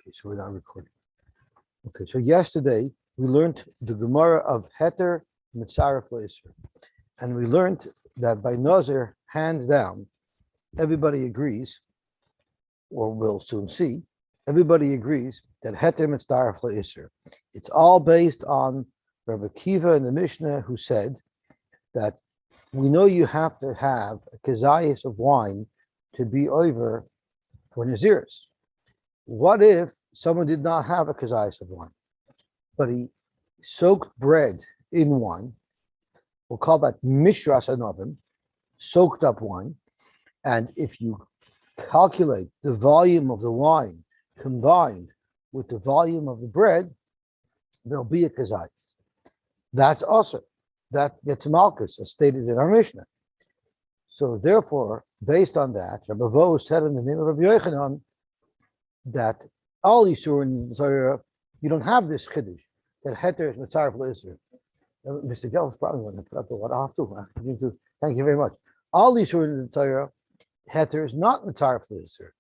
Okay, so we're not recording. Okay, so yesterday we learned the Gemara of Heter Mitzaref Le'Isur. And we learned that by Nazir, hands down, everybody agrees, or we'll soon see, everybody agrees that Heter Mitzaref Le'Isur. It's all based on Rabbi Kiva in the Mishnah, who said that we know you have to have a kazayas of wine to be over for Naziris. What if someone did not have a kazayas of wine, but he soaked bread in wine? We'll call that mishras anovim, soaked up wine. And if you calculate the volume of the wine combined with the volume of the bread, there'll be a kazayas. That's also, that gets malchus, as stated in our Mishnah. So therefore, based on that, Rabbi Vo said in the name of Rabbi Yochanan that all Yisur in Torah, you don't have this chiddush, that Heter is Mitzaref Le'Isur. Mr. Gell is probably going to put up the what I'll have to. Thank you very much. All Yisur in the Torah, Heter is not Mitzaref Le'Isur.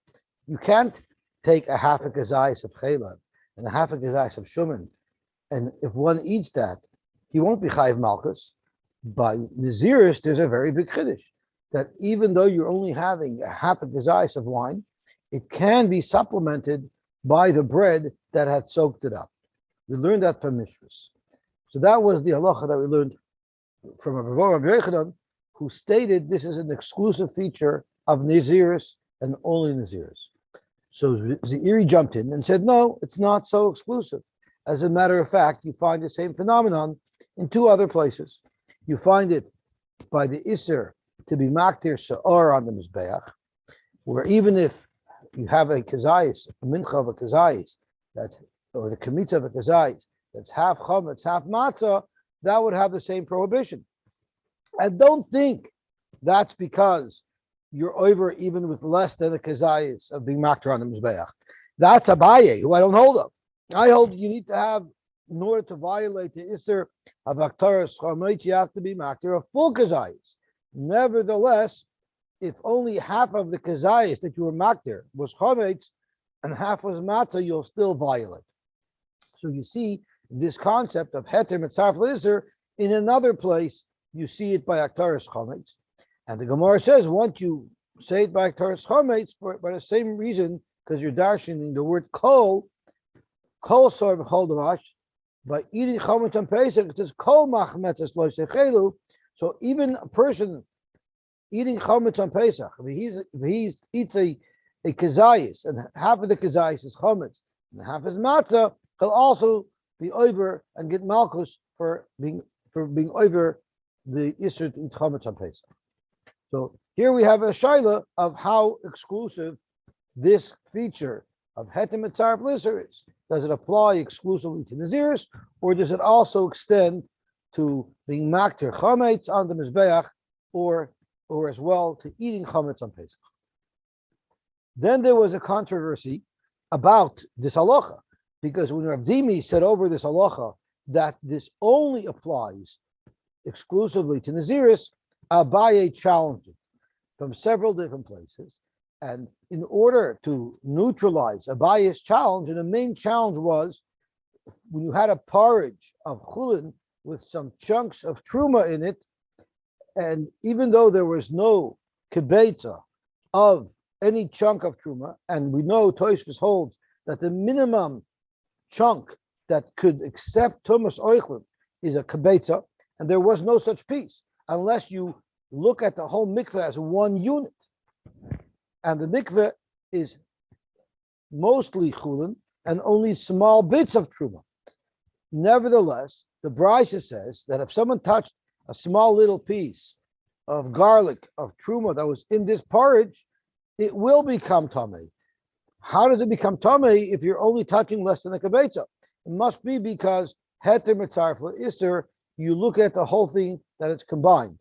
You can't take a half a kazayas of chelav and a half a kazayas of shuman, and if one eats that, he won't be chayiv malchus. By Naziris, there's a very big chiddush that even though you're only having a half a kazayas of wine, it can be supplemented by the bread that had soaked it up. We learned that from Mishras. So that was the halacha that we learned from Rabbi Yochanan, who stated this is an exclusive feature of Naziris and only Naziris. So Zairi jumped in and said, no, it's not so exclusive. As a matter of fact, you find the same phenomenon in two other places. You find it by the Isser to be maktir se'or on the Mizbeach, where even if you have a kazayis, a mincha of a kazayis, that's, or the kamitza of a kazayis, that's half chametz, half matzah, that would have the same prohibition. And don't think that's because you're over even with less than a kazayis of being maktir on the Mizbeach. That's Abaye, who I don't hold of. I hold you need to have, in order to violate the Isser of Aktaras Chametz, you have to be maktir of full kazayis. Nevertheless, if only half of the kazayis that you were maktir was chametz and half was matzah, you'll still violate. So you see this concept of heter mitzaref le'isur in another place. You see it by aktaris chametz, and the Gemara says once you say it by aktaris chametz, for by the same reason, because you're darshaning the word kol sor b'chol davash, by eating chametz on Pesach, it says kol machmetzes lo sechelu. So even a person eating chametz on Pesach, if he eats a kazayis, and half of the kazayis is chametz, and half is matzah, he'll also be over and get malchus for being over the isur to eat chametz on Pesach. So here we have a shaila of how exclusive this feature of heter mitzaref le'isur is. Does it apply exclusively to Naziris, or does it also extend to being maktir chametz on the mizbeach, or as well to eating chametz on Pesach? Then there was a controversy about this halacha, because when Rav Dimi said over this halacha that this only applies exclusively to Naziris, Abaye challenged it from several different places. And in order to neutralize Abaye's challenge, and the main challenge was when you had a porridge of chulin with some chunks of truma in it, and even though there was no kibetza of any chunk of truma, and we know Tosfos holds that the minimum chunk that could accept tumas oichlin is a kibetza, and there was no such piece unless you look at the whole mikveh as one unit, and the mikveh is mostly chulin and only small bits of truma. Nevertheless, the Brisa says that if someone touched a small little piece of garlic, of truma that was in this porridge, it will become tamei. How does it become tamei if you're only touching less than a kibetza? It must be because heter mitzaref le'isur, you look at the whole thing that it's combined.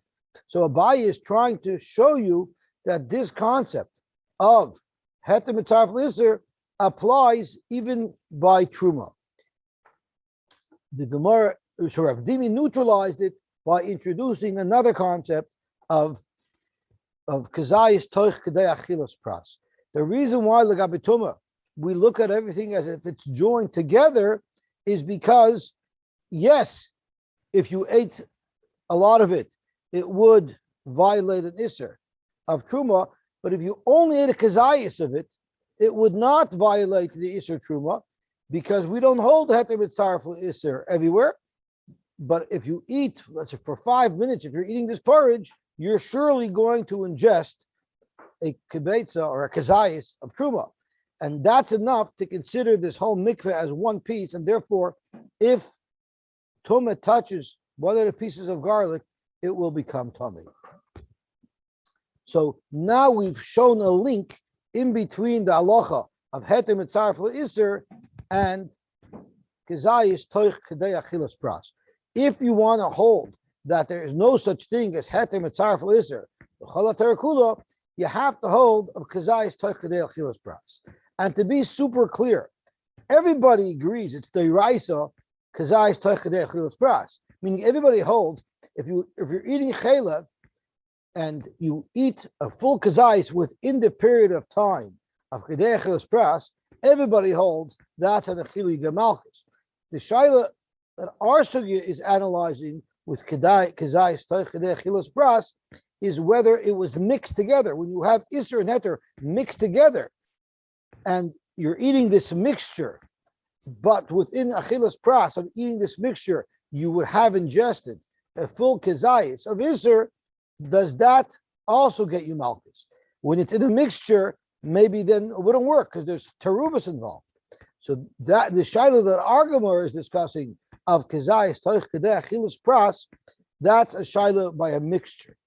So Abaye is trying to show you that this concept of heter mitzaref le'isur applies even by truma. The Gemara, so Rav Dimi neutralized it by introducing another concept of kazayis toich kedei achilas pras. The reason why L'Gabe Tumah we look at everything as if it's joined together is because, yes, if you ate a lot of it, it would violate an Isser of Truma, but if you only ate a kazayas of it, it would not violate the Isser Truma, because we don't hold Heter Mitzaref Isser everywhere. But if you eat, let's say for 5 minutes, if you're eating this porridge, you're surely going to ingest a kibetza or a kazayas of Truma. And that's enough to consider this whole mikveh as one piece. And therefore, if Tumah touches one of the pieces of garlic, it will become tummy. So now we've shown a link in between the halacha of heter mitzaref le'isser and kazayis toich kedei achilas pras. If you want to hold that there is no such thing as heter mitzaref le'isser, the chalat kula, you have to hold of kazayis toich kedei achilas pras. And to be super clear, everybody agrees it's deiraisa kazayis toich kedei achilas pras. Meaning everybody holds if you're eating chaylev and you eat a full kazayis within the period of time of kedei achilas pras, everybody holds that's an achili gemalchus. The shaila that our sugya is analyzing with kazayis toich kedei achilas pras is whether it was mixed together. When you have Isser and Heter mixed together, and you're eating this mixture, but within achilas pras of eating this mixture, you would have ingested a full kazayis of Isser, does that also get you malchus? When it's in a mixture, maybe then it wouldn't work because there's teruvas involved. So that the shaila that our Gemara is discussing of kazayis toich kedei achilas pras, that's a shaila by a mixture.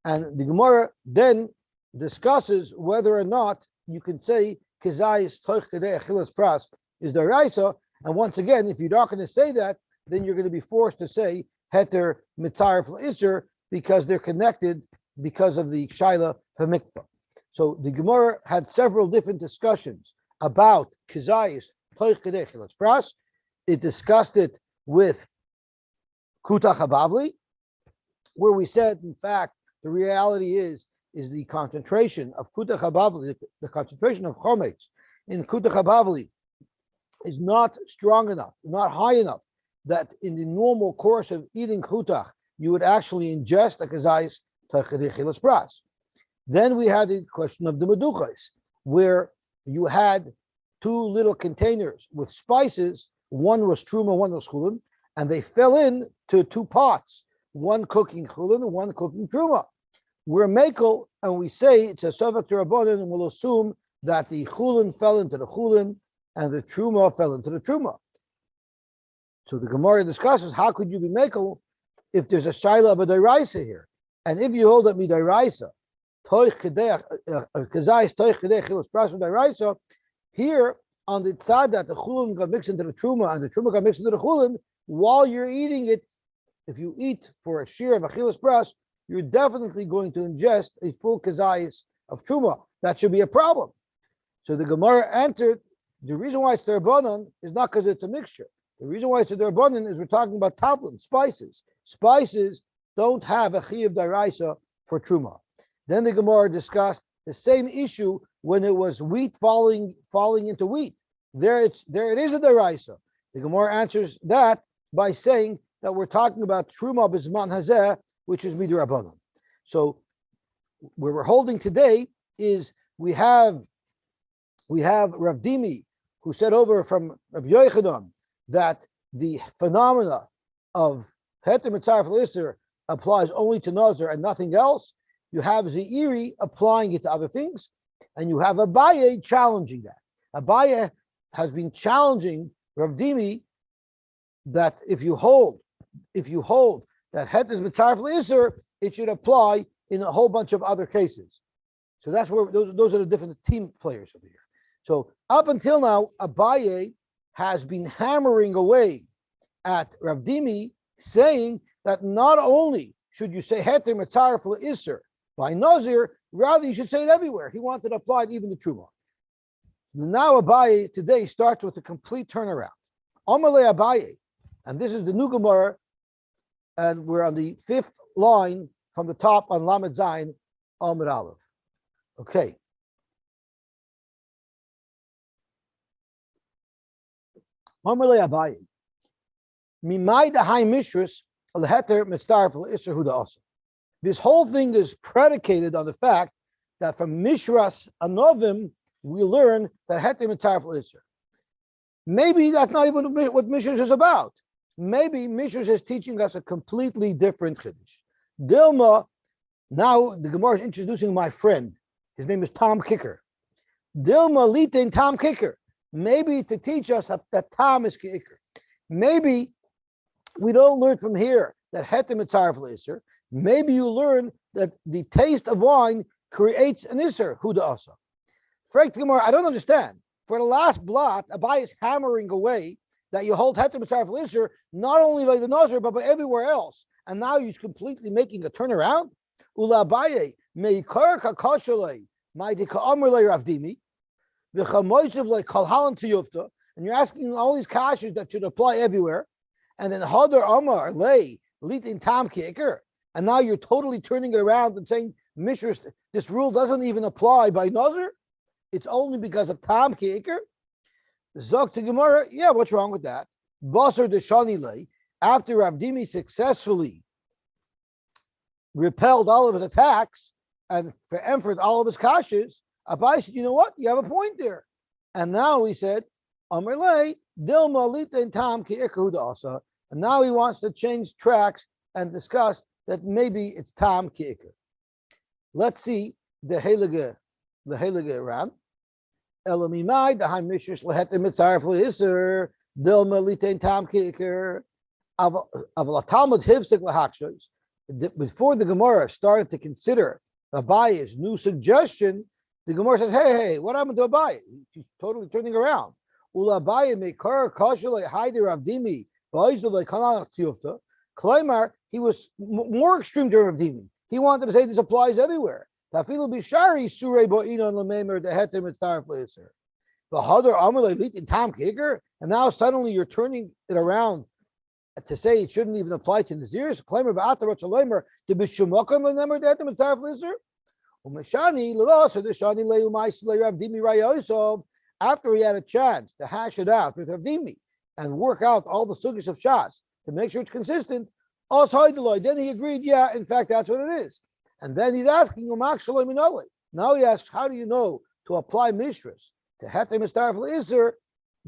And the Gemara then discusses whether or not you can say kazayis toich kedei achilas pras is the raisa. And once again, if you're not going to say that, then you're going to be forced to say heter mitzaref le'isser because they're connected because of the shaila hamikvah. So the Gemara had several different discussions about kazayis toich kedei achilas pras. It discussed it with kutach habavli, where we said, in fact, the reality is the concentration of kutach habavli, the concentration of chometz in kutach habavli is not strong enough, not high enough, that in the normal course of eating kutach, you would actually ingest a kazayis toich kedei achilas pras. Then we had the question of the meduchas, where you had two little containers with spices. One was truma, one was chulin, and they fell into two pots, one cooking chulin and one cooking truma. We're mekel, and we say it's a sovek d'rabbanan, and we'll assume that the chulin fell into the chulin and the truma fell into the truma. So the Gemara discusses how could you be mekel if there's a shaila of a deraisa here, and if you hold that midiraisa, toich kedei kazayis toich kedei achilas pras deraisa, here on the tzad that the chulin got mixed into the truma and the truma got mixed into the chulin, while you're eating it, if you eat for a shear of achilas pras, you're definitely going to ingest a full kazayis of truma. That should be a problem. So the Gemara answered, the reason why it's derbanan is not because it's a mixture. The reason why it's a derbanan is we're talking about tavlin, spices. Spices don't have a chiyuv daraisa for truma. Then the Gemara discussed the same issue when it was wheat falling into wheat. There it is a daraisa. The Gemara answers that by saying that we're talking about truma b'zman hazeh, which is midrabanan. So where we're holding today is we have Rav Dimi, who said over from Rav Yochanan that the phenomena of heter mitzaref le'isser applies only to Nazir and nothing else. You have Zeiri applying it to other things, and you have Abaye challenging that. Abaye has been challenging Rav Dimi that if you hold that heter is mitzaref le'isser, it should apply in a whole bunch of other cases. So that's where those are the different team players over here. So up until now, Abaye has been hammering away at Rav Dimi, saying that not only should you say heter mitzaref le'isser by Nazir, rather you should say it everywhere. He wanted to apply it even to Truma. Now Abaye today starts with a complete turnaround. Amalei Abaye, and this is the new Gemara, and we're on the 5th line from the top on Lamed Zayin, Amud Aleph. Okay. Amarle Abaye. Mimai the high mistress leheter mitzaref l'isser huda also. This whole thing is predicated on the fact that from Mishras Anovim we learn that heter mitzaref l'isser. Maybe that's not even what Mishras is about. Maybe Mishras is teaching us a completely different chiddush. Dilma, now the Gemara is introducing my friend. His name is Tom Kicker. Dilma litin Tom Kicker. Maybe to teach us that Tom is Kicker. Maybe we don't learn from here that heter mitzaref l'isser. Maybe you learn that the taste of wine creates an isser huda asa. Frank Gemara, I don't understand. For the last blot, Abai is hammering away that you hold heter mitzaref l'isser not only by the Nazir but by everywhere else, and now you're completely making a turnaround. Ula Abaye meikar kakashalei ma'idika amr le ravdimi v'chamoysev le kalhalan tiyufta, and you're asking all these kashas that should apply everywhere, and then hadar amar le litin tam kicker. And now you're totally turning it around and saying, Mishras, this rule doesn't even apply by Nazir. It's only because of Tam Ki'ikr. Zok to Gemara, yeah, what's wrong with that? Basar Deshani Lei, after Ravdimi successfully repelled all of his attacks and empered all of his kashas, Abai said, you know what? You have a point there. And now he said, Amr Lei, Dilma Lita and Tam Ki'ikr Hudasa. And now he wants to change tracks and discuss that maybe it's Tam Ki'ikr. Let's see the Heilige Ram. Elamimai, the High Mishras Lehet Mitzaref Lehisser, Dilma Litain Tam Ki'ikr, Aval Talmud Hivsik Lahakshos. Before the Gemara started to consider Abaye's new suggestion, the Gemara says, hey, what happened to Abaye? He's totally turning around. Ula Abaye Mekar Kashale Haide Ravdimi, Ba'izul Lekanach Tiyufta. Klaimar, he was more extreme to Ravdimi. He wanted to say this applies everywhere. Tafilu bishari surei bo'inon lememer dehetem mitzaref le'isser. V'hadar amalei lit in tam kicker, and now suddenly you're turning it around to say it shouldn't even apply to Nazirs. Klaimar ba'atarot shalemer to b'shumakam lememer dehetem mitzaref le'isser. Umeshani le'vasa deshani le'umais le'Ravdimi rayosov. After he had a chance to hash it out with Ravdimi and work out all the sugyas of Shas to make sure it's consistent, then he agreed, yeah, in fact, that's what it is. And then he's asking, now he asks, how do you know to apply Mishras to Heter Mitzaref L'Isser,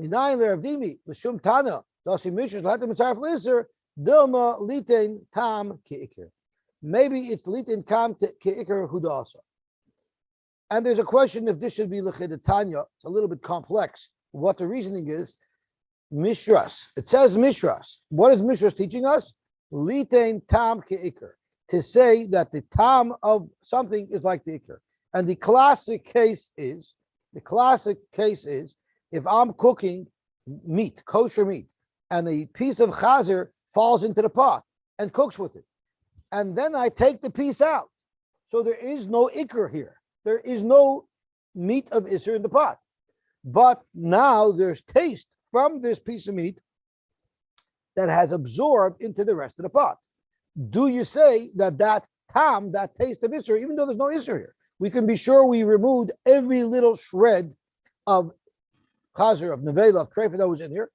Minayin L'Ravdimi, L'Shum Tana, Dasi Mishras L'Heter Mitzaref L'Isser, Dilma Litain Tam Ki'ikr. Maybe it's Litain Tam Ki'ikr Hudasa. And there's a question if this should be L'Chidatanya. It's a little bit complex. What the reasoning is, Mishras. It says Mishras. What is Mishras teaching us? Litain Tam Ki'ikr. To say that the tam of something is like the ikr. And the classic case is, if I'm cooking meat, kosher meat, and a piece of chazer falls into the pot and cooks with it. And then I take the piece out. So there is no ikr here. There is no meat of isser in the pot. But now there's taste from this piece of meat that has absorbed into the rest of the pot. Do you say that tam, that taste of Isser, even though there's no Isser here, we can be sure we removed every little shred of chazer, of nevela, of trefa that was in here,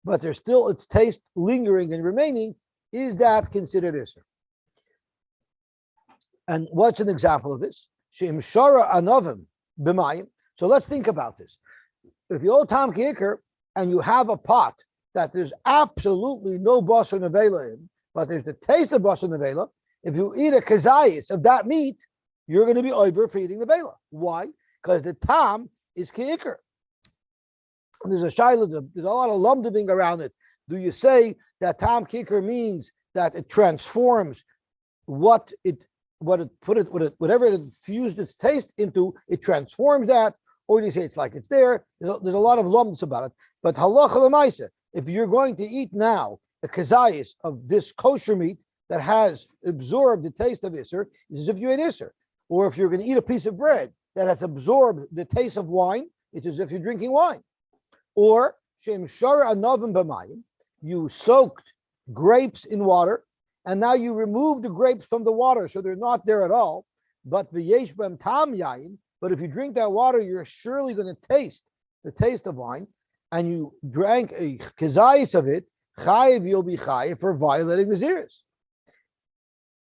but there's still its taste lingering and remaining? Is that considered Isser? And what's an example of this? Sheim shara anovim b'mayim. So let's think about this. If you hold tam ki'ikr and you have a pot that there's absolutely no basar nevela in, but there's the taste of basar nevela, if you eat a kazayis of that meat, you're going to be oiber for eating the vela. Why? Because the tam is ki'ikr. There's a shayla, there's a lot of lumdiving around it. Do you say that tam ki'ikr means that it transforms whatever it infused its taste into, it transforms that, or do you say it's like it's there? There's a lot of lumds about it. But halacha l'maisa, if you're going to eat now a kazayis of this kosher meat that has absorbed the taste of Isser, it's as if you ate Isser. Or if you're going to eat a piece of bread that has absorbed the taste of wine, it's as if you're drinking wine. Or Shem Shara Anovim B'mayim, you soaked grapes in water, and now you remove the grapes from the water, so they're not there at all. But V'yesh B'em Tam Yayin, but if you drink that water, you're surely going to taste the taste of wine. and you drank a kezayis of it, chayiv, you'll be chayiv for violating Naziris.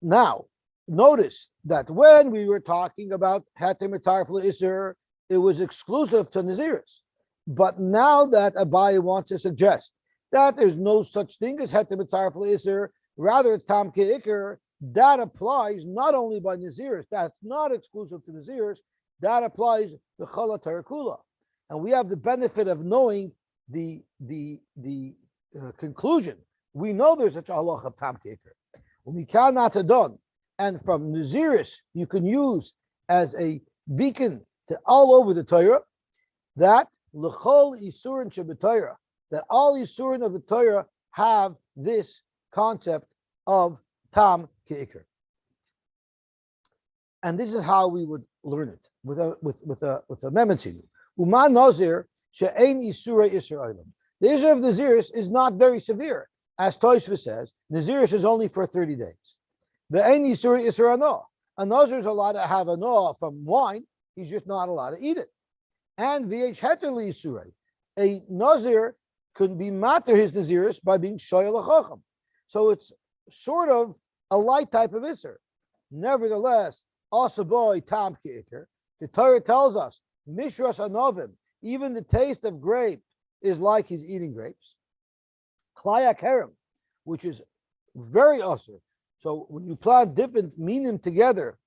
Now, notice that when we were talking about heter mitzaref le'isur, it was exclusive to Naziris. But now that Abaye wants to suggest that there's no such thing as heter mitzaref le'isur, rather tam ke'ikr, that applies not only by Naziris, that's not exclusive to Naziris, that applies to Chala Tarakula. And we have the benefit of knowing the conclusion. We know there's such a halach of tam ke'ikr. We cannot have done, and from Naziris you can use as a beacon to all over the Torah that l'chol isurin sheb'Torah, that all isurin of the Torah have this concept of tam ke'ikr, and this is how we would learn it with a memotzinu. Uman Nazir she'ein isura isur olam. The issue of Naziris is not very severe. As Tosfos says, Naziris is only for 30 days. The Ein Yisur Isur Ano. A Nazir is allowed to have ano from wine, he's just not allowed to eat it. And V'yesh Heter Yisur. A Nazir could be matter his Naziris by being Shoyal HaChacham. So it's sort of a light type of Isur. Nevertheless, Asaboy Tam Ke'ikr, the Torah tells us, Mishras Anovim, even the taste of grape is like he's eating grapes. Klaya kerem, which is very usher. So when you plant different minim together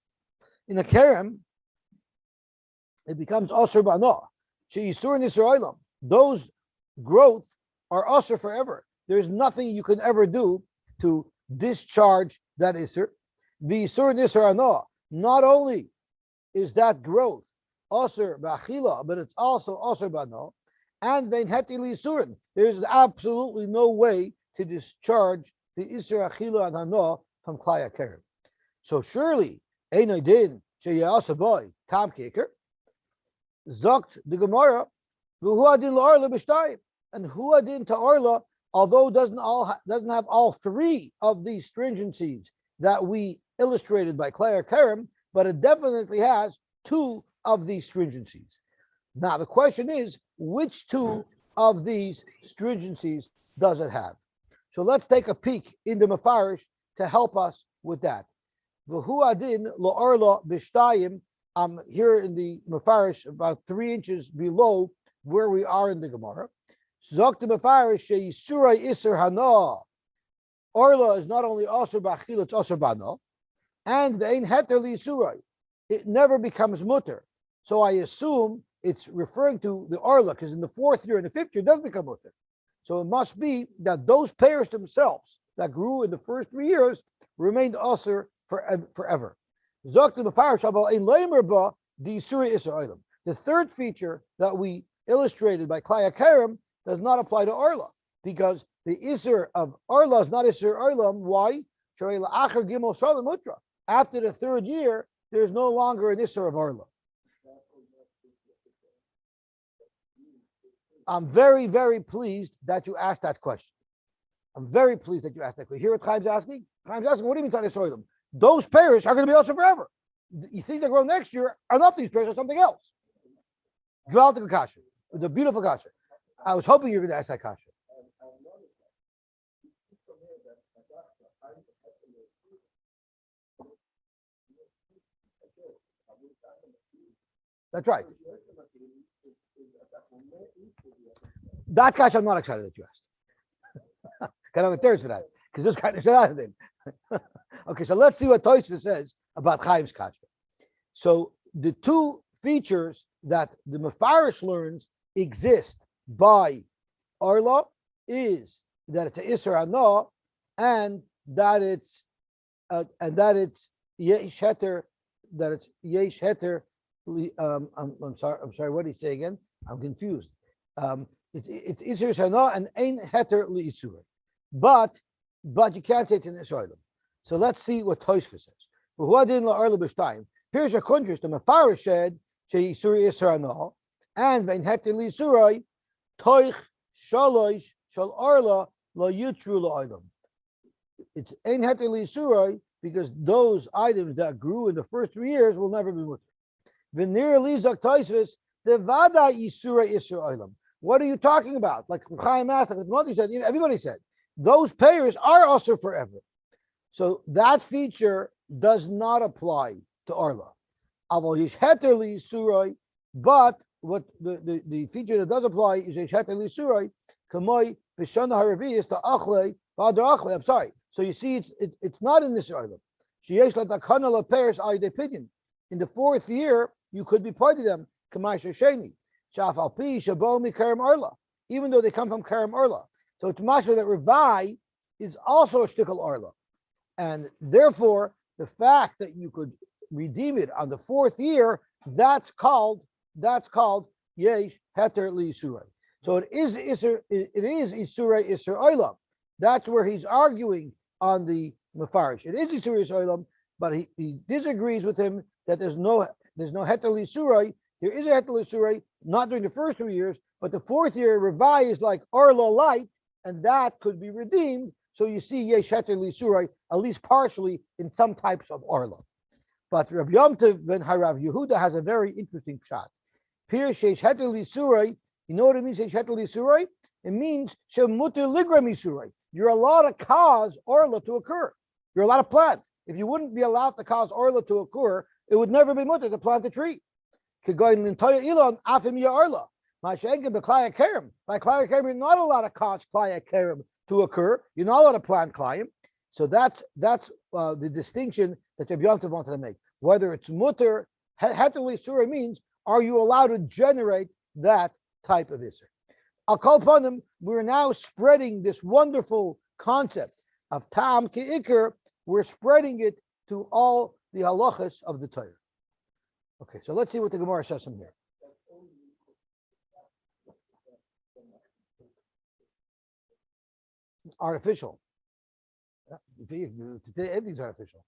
in a kerem, it becomes usher ba'na. She'isur nisra'ilam. Those growth are usher forever. There's nothing you can ever do to discharge that isur. The isur nisra'ana. Not only is that growth usher ba'achila, but it's also usher ba'na. And vein heti lisurin, there's absolutely no way to discharge the isur achila and hana from klaya kerem. So surely, einay din sheyasa boy tam keker zokt the Gemara v'hu adin la'arla b'shtayim, and hu adin to arla, although doesn't have all three of these stringencies that we illustrated by klaya kerem, but it definitely has two of these stringencies. Now the question is, which two of these stringencies does it have? So let's take a peek in the Mefarish to help us with that. V'hu adin la'arla b'shtayim. I'm here in the Mefarish, about 3 inches below where we are in the Gemara. Zok the Mefarish she'yisura iser hana. Arla is not only asur b'achil, it's asur b'ana, and the ein heter li'yisura. It never becomes mutter. So I assume it's referring to the Arla, because in the 4th year and the 5th year it does become mutter. So it must be that those pears themselves that grew in the first 3 years remained usher forever. The third feature that we illustrated by Klaya Kerem does not apply to Arla, because the Isser of Arla is not Isser Arlam. Why? After the 3rd year, there's no longer an Isser of Arla. I'm very, very pleased that you asked that question. I'm very pleased that you asked that question. Hear what Chaim's asking? Chaim's asking, what do you mean Tanya Soilim? Those pears are going to be also forever. You think they grow next year are not these pears or something else. Gewaltige kasha. It's a beautiful kasha. I was hoping you were going to ask that kasha. That's right. That kasha I'm not excited that you asked. Can I have a third for that? Because this kind of shit out of him. Okay, so let's see what Tosfos says about Chaim's kasha. So the two features that the Mefarish learns exist by Arla is that it's a Isser Hana and that it's Yesh Heter, that it's Yesh Heter. I'm sorry. What did he say again? I'm confused. It's Isser Hana and Ein Heter Li'Isur. But you can't say it in Israel. So let's see what Tosfos says. Here's a contrast. The Mefarish said she'isur Isser Hana and vein heter li'Isurai toich shalosh shal arla lo yutru la'olam. It's ein heter li'Isurai because those items that grew in the first 3 years will never be mutter. V'nir lizak Tosfos the vada Yisura Isser Olam. What are you talking about? Like Chaim asked, like Moti said, everybody said, those payers are also forever. So that feature does not apply to Arla. But what the feature that does apply is Yesheter Surai, Kamoi Bishana Haravi to Achle, Father Achle. I'm sorry. So you see, it's not in this Arla. Sheyesh la takana la pairs I opinion. In the fourth year, you could be part of them. Kamai Sheni. Shaf al pi shabomi karam Arla. Even though they come from karam Arla. So it's mashma that Revai is also a shtickle Arla. And therefore, the fact that you could redeem it on the fourth year, that's called yesh heter li surah. So it is iser olam. That's where he's arguing on the mefarish. It is isur olam, but he disagrees with him that there's no heter li surah. There is a heter li surah, not during the first 2 years, but the fourth year revai is like arla light, and that could be redeemed. So you see yesh heter li surah at least partially in some types of arla. But Rav Yom Tov ben Harav Yehuda has a very interesting shot. Pir sheish heter li surah. You know what it means? Sheish heter li surah. It means shemuter ligram surah. You're allowed to cause orla to occur. You're allowed to plant. If you wouldn't be allowed to cause orla to occur, it would never be mutter to plant a tree. Kegoyin l'ntoya ilon afim ya orla. Ma'ashenken b'klaya kerem. By klaya kerem, you're not allowed to cause klaya kerem to occur. You're not allowed to plant klayim. So that's the distinction that Rabbi Yom Tov wanted to make. Whether it's mutter, heter li surah means, are you allowed to generate that type of isser? I'll call upon them. We're now spreading this wonderful concept of tam ke'ikr. We're spreading it to all the halachas of the Torah. Okay, so let's see what the Gemara says from here. Artificial. Today, everything's artificial.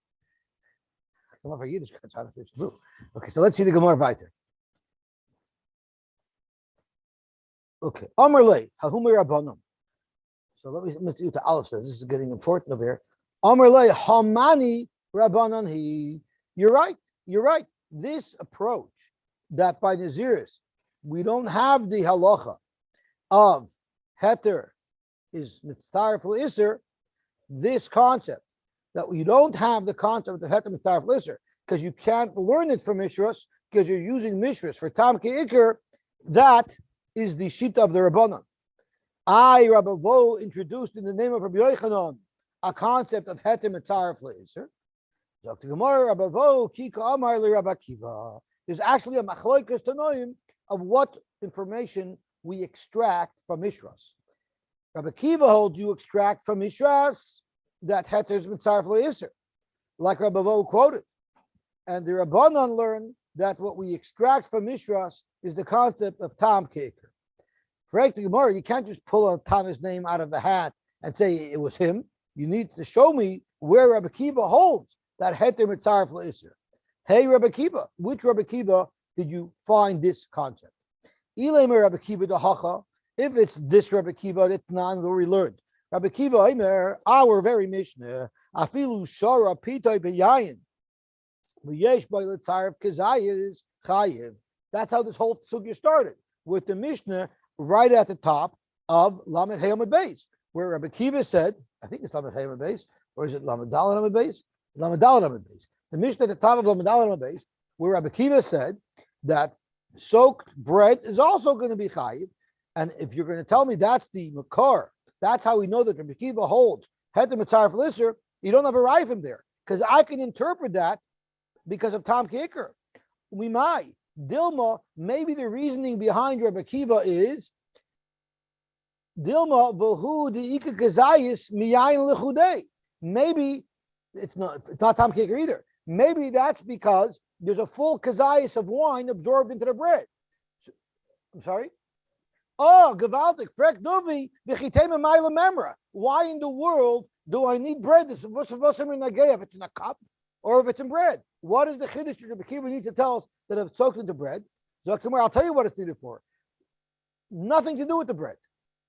Some of our Yiddish it's artificial. Okay, so let's see the Gemara weiter. Okay, Amar le Hahumir Rabbanim. So let me see what the Aleph says. This is getting important over here. Amar le Hamani Rabbanan He. You're right. This approach that by Naziris we don't have the halacha of heter is mitzvah for iser. This concept that we don't have the concept of the heter mitzvah for iser because you can't learn it from Mishras because you're using Mishras for tam ke'ikr. That is the shita of the Rabbanan. Rabbi Vo introduced in the name of Rabbi Yochanan a concept of heter mitzvah for iser. Dr. Gemara, Rabbi Vo, Kika Amar li Rabbi Kiva. There's actually a machloikas tanoim of what information we extract from Mishras. Rabbi Kiva holds you extract from Mishras that heter is mitzvah for iser, like Rabbi Vo quoted. And the Rabbanan learn that what we extract from Mishras is the concept of tam ke'ikr. For the Gemara, you can't just pull a Tana's name out of the hat and say it was him. You need to show me where Rabbi Kiva holds that heter mitzvah for iser. Hey, Rabbi Kiva, which Rabbi Kiva did you find this concept? Ilay Rabbi Kiva dahacha. If it's this Rabbi Kiva, that's not where we learned. Rabbi Kiva, our very Mishnah, afilu shara pitay beyayin. V'yesh by l'tzaref kazayis chayiv. That's how this whole sugya started, with the Mishnah right at the top of Lamed Hey Amud Beis, where Rabbi Kiva said, I think it's Lamed Hey Amud Beis, or is it Lamed Daled Amud Beis? Lamed Daled Amud Beis. The Mishnah at the top of Lamed Daled Amud Beis, where Rabbi Kiva said that soaked bread is also going to be chayiv. And if you're going to tell me that's the makar, that's how we know that Rabbi Kiva holds heter mitzvah for iser, you don't have a raya from there, because I can interpret that because of tam ke'ikr. We might. Dilma, maybe the reasoning behind Rabbi Kiva is Dilma v'hu de'ika kazayis miyayin lechudei. Maybe it's not tam ke'ikr either. Maybe that's because there's a full kazayis of wine absorbed into the bread. I'm sorry? Oh, gewaltig, frek duvi, v'chitei memayla memra. Why in the world do I need bread? If it's in a cup or if it's in bread. What is the chiddush that Rabbi Kiva needs to tell us that if it's soaked into bread? I'll tell you what it's needed for. Nothing to do with the bread.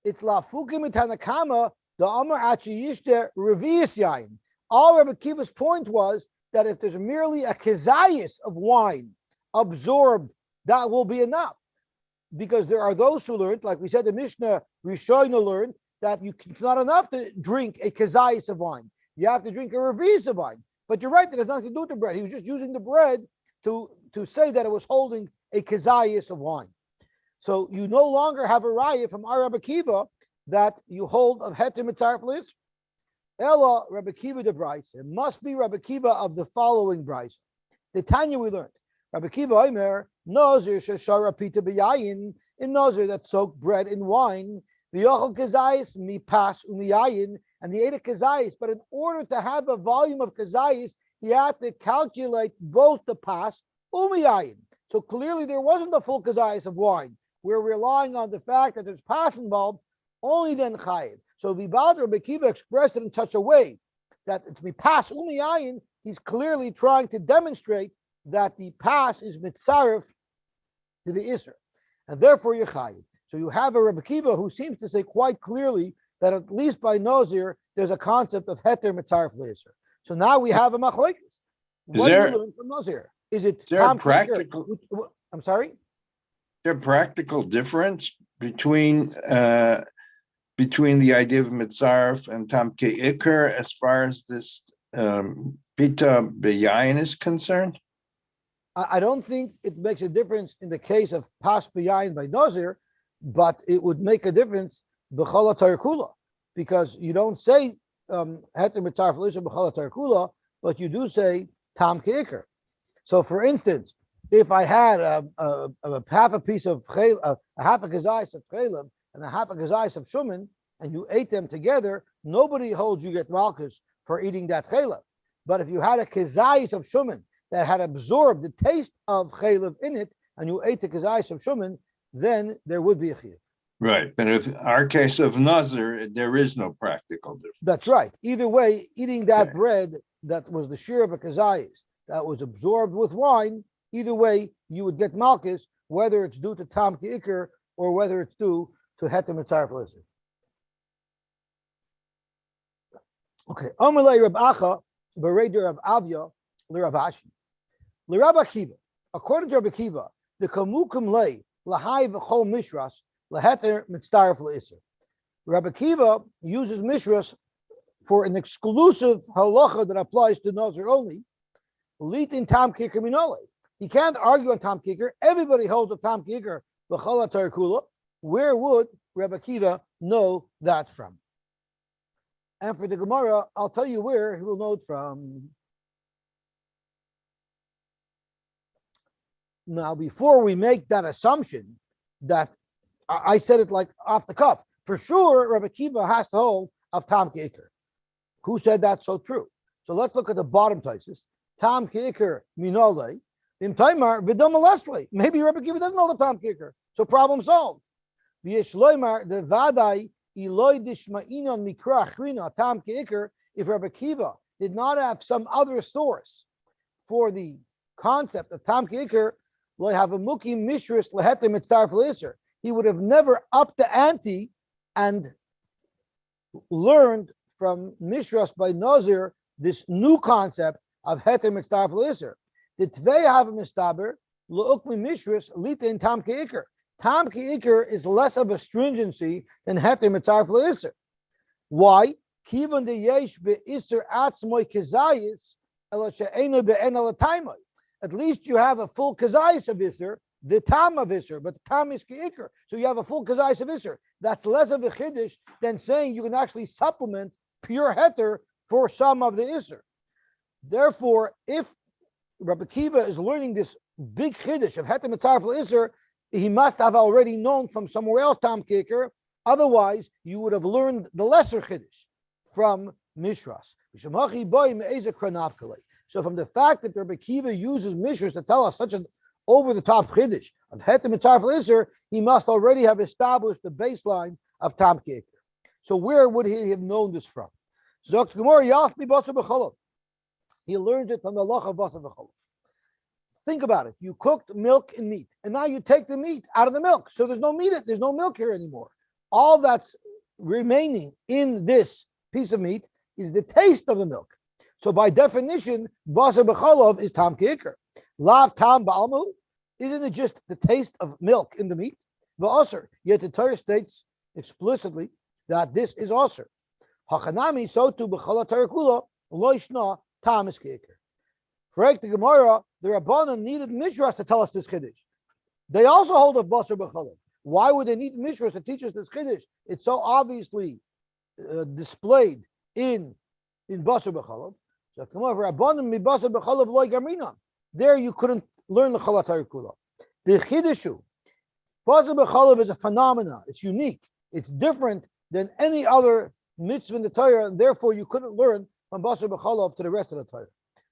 It's la fukim itanakama the amar achi yishte revius yayin. All Rabbi Kiva's point was that if there's merely a kezayis of wine absorbed, that will be enough. because there are those who learned, like we said, the Mishnah Rishoyna learned that it's not enough to drink a kazayis of wine. You have to drink a reviz of wine. But you're right, that has nothing to do with the bread. He was just using the bread to say that it was holding a kazayis of wine. So you no longer have a raya from our Rabbi Kiva that you hold of heter mitzaref l'isr. Ella Rabbi Kiva de Bryce. It must be Rabbi Kiva of the following Bryce. The Tanya we learned. Rabbi Kiva Omer, Nazir sheshara pita b'yayin, in Nazir that soaked bread in wine, v'yochel kazayis mipas umiyayin, and he ate a kazayis. But in order to have a volume of kazayis, he had to calculate both the pas umiyayin. So clearly there wasn't a full kazayis of wine. We're relying on the fact that there's pas involved, only then chayiv. So Vibal Rabbi Kiva expressed it in such a way that it's mipas umiyayin. He's clearly trying to demonstrate that the pas is mitzaref to the isra, and therefore you're chayiv. So you have a Rabbi Kiva who seems to say quite clearly that at least by Nazir there's a concept of heter mitzaref l'isra. So now we have a machlokes. What do you learn from Nazir? Is it practical? I'm sorry. There a practical difference between the idea of mitzaref and tam ke'ikr as far as this pita beyayin is concerned? I don't think it makes a difference in the case of pas beyayin by Nazir, but it would make a difference b'chol ha'tarkula, because you don't say heter mitzaref l'isra b'chol ha'tarkula, but you do say tam ke'ikr. So, for instance, if I had a half a piece of a half a kazayis of chaylev and a half a kazayis of shuman, and you ate them together, nobody holds you get malchus for eating that chaylev. But if you had a kazayis of shuman that had absorbed the taste of chaylev in it, and you ate the kazayis of shuman, then there would be a chiyuv. Right, but in our case of Nazir, there is no practical difference. That's right. Either way, eating that bread that was the shir of a kazayis that was absorbed with wine, either way, you would get malchus, whether it's due to tam ke'ikr or whether it's due to heter mitzaref l'isra. Okay. Amalei Rab Acha b'reider Rab Avya l'Rav Ashi l'Rab Akiva. According to Rabbi Akiva, the kamukum lei lahai v'chol mishras laheter mitzaref l'isra. Rabbi Akiva uses mishras for an exclusive halacha that applies to Nazir only. Litin tam kikr minole. He can't argue on tam kikr. Everybody holds a tam kikr b'chol ha'tarkula. Where would Rabbi Akiva know that from? And for the Gemara, I'll tell you where he will know it from. Now, before we make that assumption that I said it like off the cuff, for sure Rabbi Akiva has to hold of tam kikr. Who said that's so true? So let's look at the bottom thesis. Tam ke'ikr minole, im taimar v'dom alesle. Maybe Rabbi Akiva doesn't know the tam ke'ikr, so problem solved. V'yesh loymar the vadai iloi dishma'inon mikra achrina tam ke'ikr. If Rabbi Akiva did not have some other source for the concept of tam ke'ikr, lo have a muki mishris lehetem mitzaref l'isr. He would have never upped the ante and learned from mishras by Nazir this new concept of heter mitzaref l'isr. The tvei have a mistaber lo'ukmi mishras lita in tam ke'ikr. Tam ke'ikr is less of a stringency than heter mitzaref l'isr. Why? Kivan de yesh be'isr atzmoi kezayis ela she'enu be'en ala taimoi. At least you have a full kezayis of isr, the tam of isr, but the tam is ke'ikr. So you have a full kezayis of isr. That's less of a chiddush than saying you can actually supplement pure heter for some of the isr. Therefore, if Rabbi Akiva is learning this big chiddush of heter mitzaref l'isr, he must have already known from somewhere else tam ke'ikr. Otherwise, you would have learned the lesser chiddush from mishras. So from the fact that Rabbi Akiva uses mishras to tell us such an over-the-top chiddush of heter mitzaref l'isr, he must already have established the baseline of tam ke'ikr. So where would he have known this from? Zok Gemara Yasmi Basar B'Cholov. He learned it from the Loch of Basar B'Cholov. Think about it. You cooked milk and meat, and now you take the meat out of the milk. So there's no meat, there's no milk here anymore. All that's remaining in this piece of meat is the taste of the milk. So by definition, Basar B'Cholov is tam ke'ikr. Lav tam ba'almu. Isn't it just the taste of milk in the meat? v'aser. Yet the Torah states explicitly that this is aser. Hachanami, so too b'chol Torah kula lo yishna tam is keiker. For the Gemara, the Rabbanan needed Mishras to tell us this Kiddush. They also hold of Basar B'Chalav. Why would they need Mishras to teach us this Kiddush? It's so obviously displayed in Basar B'Chalav. So Rabbanan mi Basar B'Chalav lo Gamrinan. There you couldn't learn the Chol HaTorah Kula. The Chiddushu, Basar B'Chalav is a phenomena. It's unique. It's different than any other mitzvah in the Torah, and therefore you couldn't learn from Basar B'Chalav to the rest of the Torah.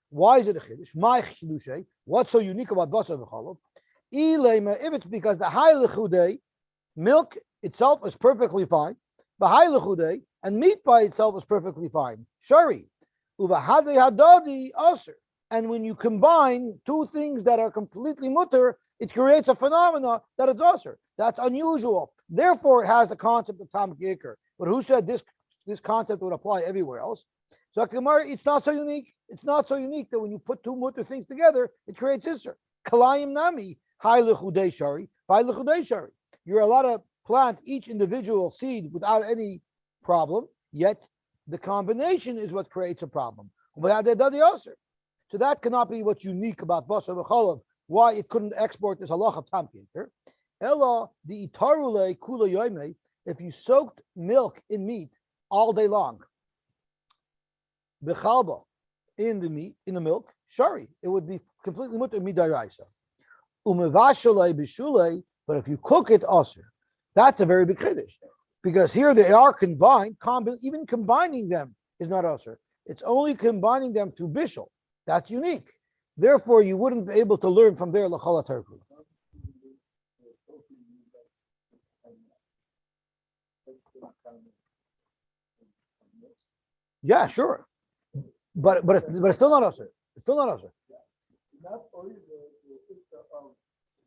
Why is it a chiddush? My chidushay. What's so unique about basar v'chalav? If it's because the high lechudei, milk itself is perfectly fine. The high lechudei and meat by itself is perfectly fine. Shari, uvahadei hadodi aser. And when you combine two things that are completely mutter, it creates a phenomena that is aser. That's unusual. Therefore, it has the concept of tam geker. But who said this concept would apply everywhere else? So it's not so unique. It's not so unique that when you put two mutter things together, it creates isser. Kalayim nami, hai lechudei shari, hai lechudei shari. You're allowed to plant each individual seed without any problem, yet the combination is what creates a problem. So that cannot be what's unique about basar v'chalav, why it couldn't export this halach of tam keker. Ella, the itarule kula yoime, if you soaked milk in meat all day long, b'chalba, in the meat, in the milk, shari, it would be completely mutter midaraisa. Umevashalei b'shulei, but if you cook it aser, that's a very big chiddush, because here they are combined. Even combining them is not aser. It's only combining them through bishul. That's unique. Therefore, you wouldn't be able to learn from there l'chol HaTorah. Yeah, sure. But it's still not usher. It's still not usher. Not only the picture of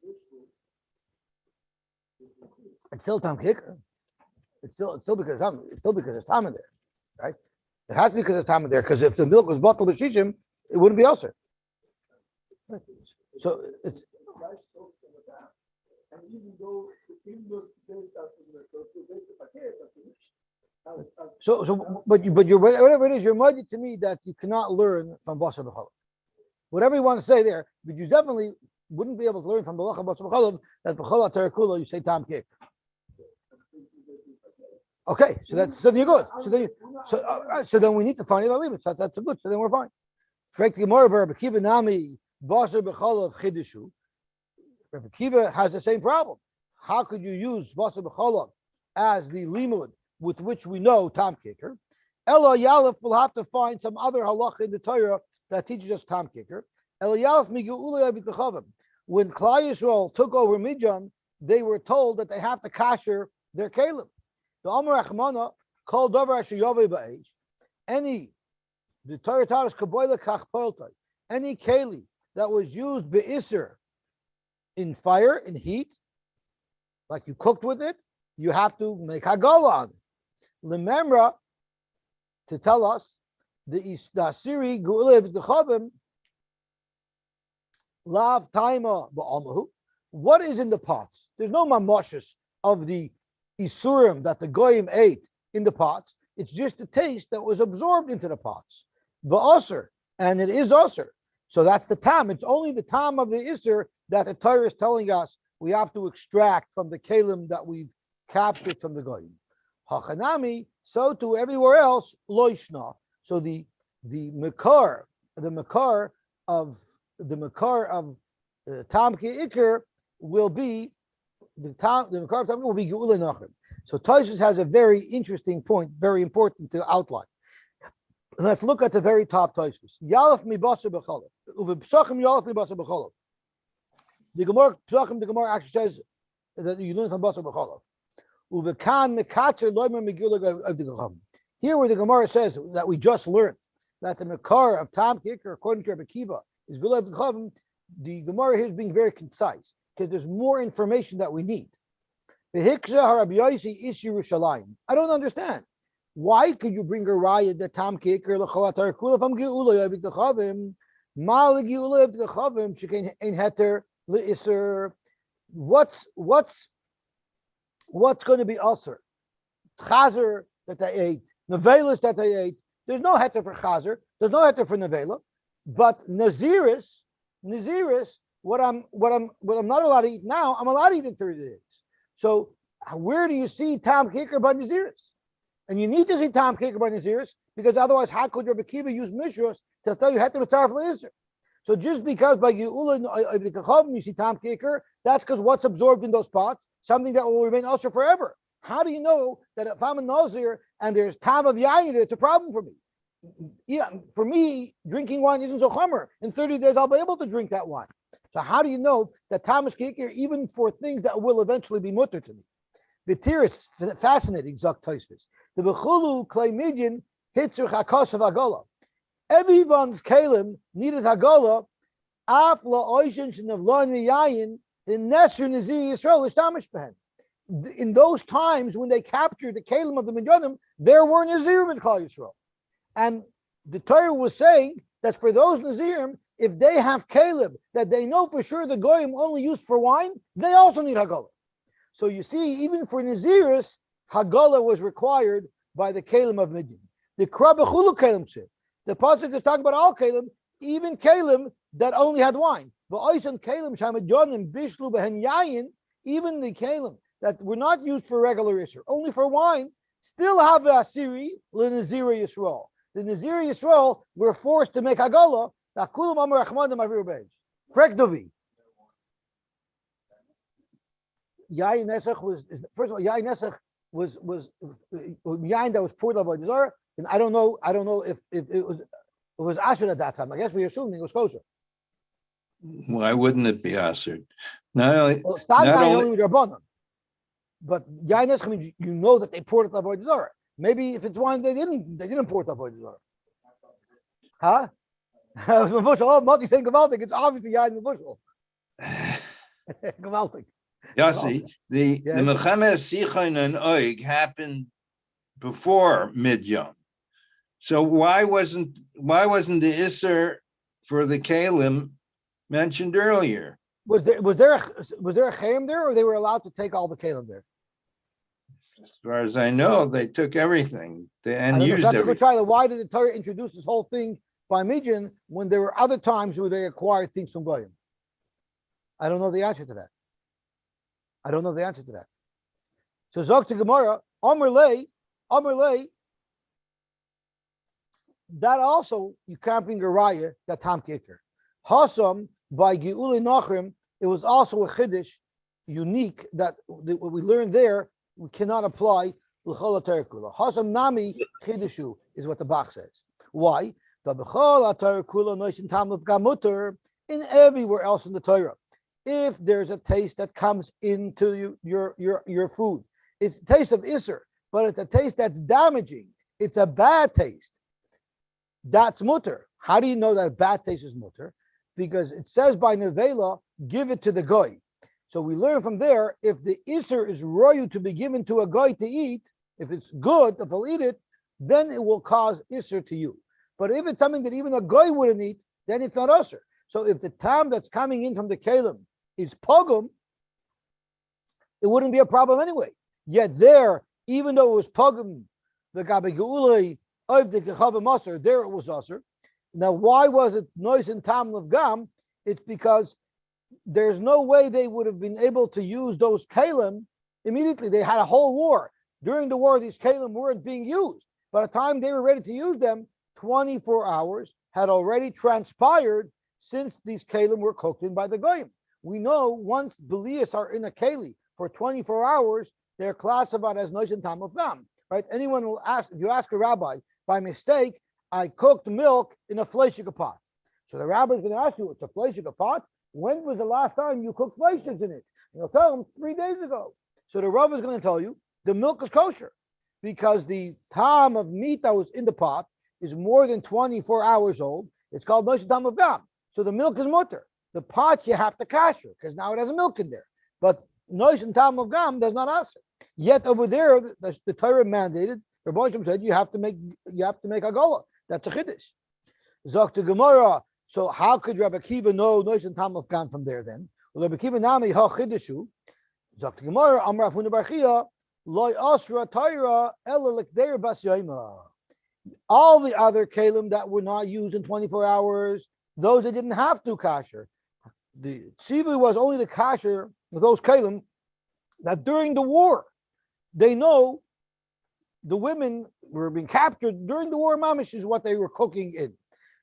visual. It's still tam kicker. It's still because it's tam in there, right? It has to be because it's tam in there. Because if the milk was bottled with shishim, it wouldn't be usher. Right. So it's. And even though based out But you're whatever it is, you're muddy to me that you cannot learn from basar b'chalav. Whatever you want to say there, but you definitely wouldn't be able to learn from the basar b'chalav that b'chol HaTorah kula you say tam kick. Okay, so you're good. So then we need to find it. I'll leave it. That's a good. So then we're fine. Frek Gemara Rabbi Kiva nami basar b'chalav chidushu. Rabbi Kiva has the same problem. How could you use basar b'chalav as the limud with which we know tam kicker? Ella Yalef will have to find some other halacha in the Torah that teaches us tam kicker. Ella Yalef migeulei b'kachavim. When Klal Yisrael took over Midyan, they were told that they have to kasher their kelim. The Amar Achmana called over Ashayavei ba'ej. The Torah taught us kaboila kach poltai. Any keli that was used be'isr in fire, in heat, like you cooked with it, you have to make hagala on it. Lememra, to tell us the Asiri gu'ulev g'chavim lav taima ba'amahu. What is in the pots? There's no mamoshes of the isurim that the goyim ate in the pots. It's just the taste that was absorbed into the pots. Ba'aser, and it is aser. So that's the tam. It's only the tam of the iser that the Torah is telling us we have to extract from the kelim that we've captured from the goyim. Hachanami, so to everywhere else, loishna. So the makar of tam ke'ikr will be the makar of tam will be geulei nachem. So Tosfos has a very interesting point, very important to outline. Let's look at the very top Tosfos. Yalef mi basar b'chalav. Uvepsachim yalef mi basar b'chalav. The Gemara actually says that you learn from basar b'chalav. Here where the Gemara says that we just learned that the makar of tam kicker, according to Rabbi Kiva, is gulav d'chavim, the Gemara here is being very concise because there's more information that we need. I don't understand. Why could you bring a raya that tam kicker l'chol HaTorah kula from geula d'chavim? Ma geula d'chavim shekein ein heter le'iser. What's what's going to be usher? Chazer that they ate, nevelas that they ate. There's no heter for chazer. There's no heter for nevela. But naziris, what I'm not allowed to eat now, I'm allowed to eat in 30 days. So where do you see tam kicker by naziris? And you need to see tam kicker by naziris because otherwise, how could Rabbi Kiva use mishras to tell you heter mitzaref le'isr? So just because by Geula you see tam kicker, that's because what's absorbed in those pots, something that will remain usher forever. How do you know that if I'm a Nazir and there's tam of yayin, it's a problem for me? Yeah, for me, drinking wine isn't so chomer. In 30 days, I'll be able to drink that wine. So how do you know that tam is kicker even for things that will eventually be mutter to me? The tear is fascinating, Zok Tosfos. The bechulu klei midyan hitzur chakos of agola. Everyone's kalim needed hagola. Af la'oishin shenavlon miyayin the nesr nazir Yisrael ishtamish behen. In those times when they captured the kalim of the Midyanim, there were nazirim in Klal Yisrael, and the Torah was saying that for those nazirim, if they have kalim that they know for sure the goyim only used for wine, they also need hagola. So you see, even for naziris, hagola was required by the kalim of Midyan. The krabachulu kalim tzir. The pasuk is talking about all kalim, even kalim that only had wine. Even the kalim that were not used for regular Isser, only for wine, still have a Asiri, the Nazir Yisrael. The Nazir Yisrael were forced to make Hagolah, Frek Dovi. Yain Nesach was, first of all, Yain Nesach was Yain that was poured out by the Zara, and I don't know if it was Asher at that time. I guess we assumed it was kosher. Why wouldn't it be answered? Not only, Well, stop not buying only only with Rabbanon. But Yain Nesach means you know that they poured it out by the Zara. Maybe if it's wine, they didn't pour it out by the Zara. Huh? Oh, Mati saying Gavaldik, it's obviously Yain Mevushal. Gavaldik. Yosy, the Yes. Mechamer Sichon and Oig happened before Midyan. So why wasn't the Isser for the Kalim mentioned earlier? Was there a chayim there, or they were allowed to take all the kalim there? As far as I know, they took everything I and don't know, used that's a good everything. try. Why did the Torah introduce this whole thing by Midyan when there were other times where they acquired things from Goyim? I don't know the answer to that. So Zok to Gemara, Amr Lei, that also you can't bring a raya that Tam Kicker. Hasam by Geuli Nachrim, it was also a chiddush, unique that what we learned there we cannot apply l'chol ha'Torah kula. Hasam nami chiddushu is what the Bach says. Why? The b'chol ha'Torah kula noishin tam of gamuter in everywhere else in the Torah. If there's a taste that comes into your food, it's a taste of Isser, but it's a taste that's damaging. It's a bad taste. That's mutter. How do you know that bad taste is mutter? Because it says by Nevela, give it to the goy. So we learn from there, if the Isser is royu to be given to a goy to eat, if it's good, if he'll eat it, then it will cause Isser to you. But if it's something that even a goy wouldn't eat, then it's not Isser. So if the tam that's coming in from the kalim is pogum, it wouldn't be a problem anyway. Yet there, even though it was pogum, the gabe geulei of the kechav maser, there it was Isser. Now, why was it noise and tam of gam? It's because there's no way they would have been able to use those kalim immediately. They had a whole war. During the war, these kalim weren't being used. By the time they were ready to use them, 24 hours had already transpired since these kalim were cooked in by the goyim. We know once belias are in a keli for 24 hours, they're classified as noise and tam of gam. Right? Anyone will ask, if you ask a rabbi, by mistake, I cooked milk in a fleishig pot. So the rabbi is going to ask you, it's a fleishig pot? When was the last time you cooked fleishigs in it? You'll tell him 3 days ago. So the rabbi is going to tell you the milk is kosher because the tam of meat that was in the pot is more than 24 hours old. It's called nosh tam of gam. So the milk is mutter. The pot you have to kasher because now it has milk in there. But nosh and tam of gam does not ask it. Yet over there, the Torah mandated. The Rebbe said you have to make a gola. That's a chiddush. Zok to Gemara. So how could Rabbi Kiva know nois and tam of gam from there then? Well, Rabbi Kiva nami ha chiddushu. Sagt die Gemara, Amar Rav Huna bar Chia, Loi Asra Taira Ela Likdeir Bas Yoima. All the other kalim that were not used in 24 hours, those that didn't have to kasher. The Sivu was only the kasher with those kalim that during the war, they know the women were being captured during the war. Mamish is what they were cooking in.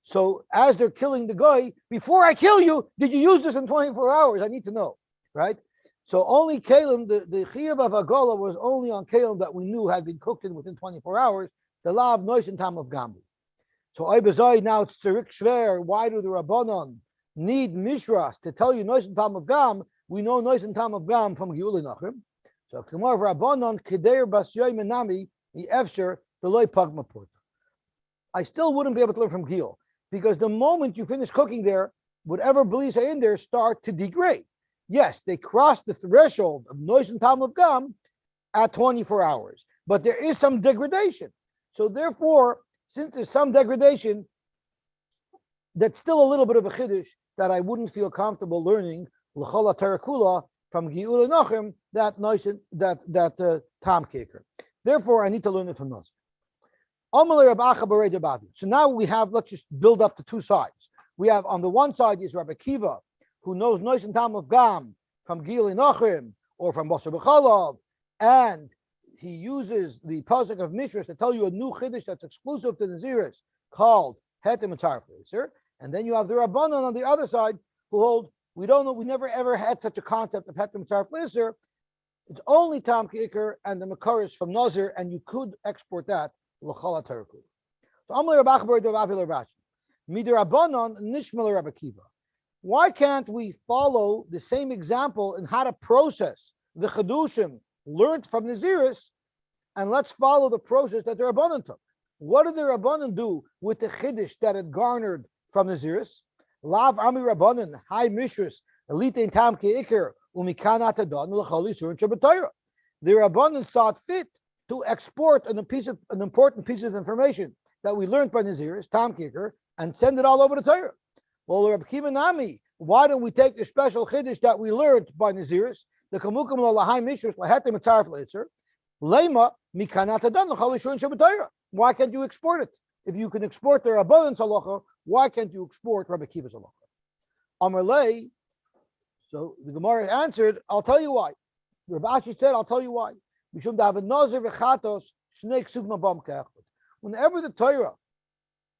So as they're killing the guy, before I kill you, did you use this in 24 hours? I need to know, right? So only kalim, the chiyuv of Agola was only on kalim that we knew had been cooked in within 24 hours. The law of nois and tam of gambi. So Oibazoi, now it's tzirik shver. Why do the Rabbanon need mishras to tell you nois and tam of gam? We know nois and tam of gam from Geula Nachem. So Kamar Rabbanon Kedeir Bas Yoy Menami the Efsher the Loy Pagma Porta. I still wouldn't be able to learn from Gil because the moment you finish cooking there, whatever beliefs are in there start to degrade. Yes, they cross the threshold of nois and tam of gam at 24 hours, but there is some degradation. So therefore, since there's some degradation, that's still a little bit of a chiddush that I wouldn't feel comfortable learning l'chola terakula from Geula Nachem that tam kicker. Therefore, I need to learn it from Nazir. So now we have, let's just build up the two sides. We have on the one side is Rabbi Kiva, who knows nois and tam of gam from Geula Nachem or from Basar B'chalav, and he uses the pasuk of Mishras to tell you a new chiddush that's exclusive to the Naziris called Hetem Mitzaref L'Isur. And then you have the Rabbanon on the other side who hold, we don't know, we never ever had such a concept of Hetem Mitzaref L'Isur. It's only Tam Ki'ikr and the Makar is from Nazir, and you could export that L'chala Terakul. So Amalei Rabbi Achabar Dov Rashi. Midir Rabbanon Nishmal Rabbi Kiva. Why can't we follow the same example in how to process the Chedushim learned from Naziris, and let's follow the process that the Rabbanon took? What did the Rabbanon do with the Chiddush that it garnered from Naziris? Lav Ami Rabbanon, Hai Mishras, Elite Tam Ke'ikr, Umikanat Adon, L'chol Yisur and Shabbat Torah. The Rabbanon thought fit to export an important piece of information that we learned by Naziris, Tam Ke'ikr, and send it all over the Torah. Well, Rabbi Kiva Nami, why don't we take the special Chiddush that we learned by Naziris, the Kamukim L'Lahai Mishras, L'Hetem Mitzaref L'Itzer, Lema Mikanat Adon, L'chol Yisur and Shabbat Torah. Why can't you export it? If you can export the Rabbanon's halacha, why can't you export Rabbi Kiva's halacha? Amar Lei, so the Gemara answered, I'll tell you why. Rabbi Ashi said, I'll tell you why. Whenever the Torah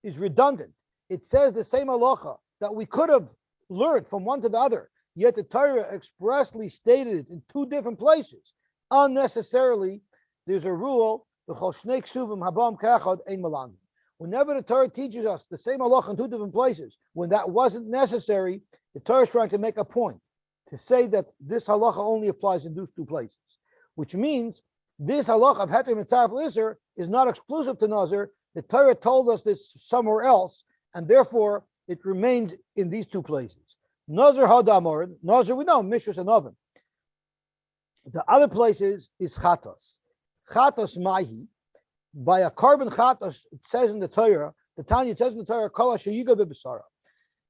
is redundant, it says the same halacha that we could have learned from one to the other, yet the Torah expressly stated it in two different places. Unnecessarily, there's a rule, whenever the Torah teaches us the same halacha in two different places, when that wasn't necessary, the Torah is trying to make a point to say that this halacha only applies in those two places, which means this halacha of Heter Mitzaref L'Isur is not exclusive to Nazir. The Torah told us this somewhere else, and therefore it remains in these two places. Nazir Hadamor, Nazir we know, Mishras and Oven. The other places is Chatos. Chatos Mahi, by a carbon Chatos, it says in the Torah, the Tanya says in the Torah, Kol Asher Yiga B'Basara.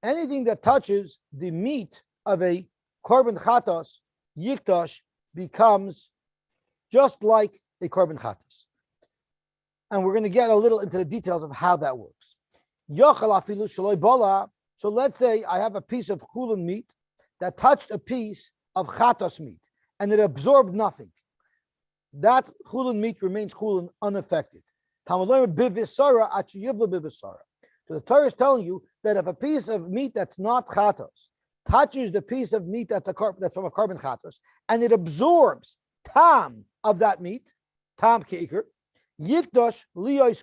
Anything that touches the meat of a carbon Chatos, Yiktosh, becomes just like a carbon Chatos. And we're going to get a little into the details of how that works. So let's say I have a piece of chulin meat that touched a piece of Chatos meat, and it absorbed nothing. That chulin meat remains chulin unaffected. So the Torah is telling you that if a piece of meat that's not chatos touches the piece of meat that's from a carbon chatos, and it absorbs tam of that meat, tam keikr, yikdosh liyos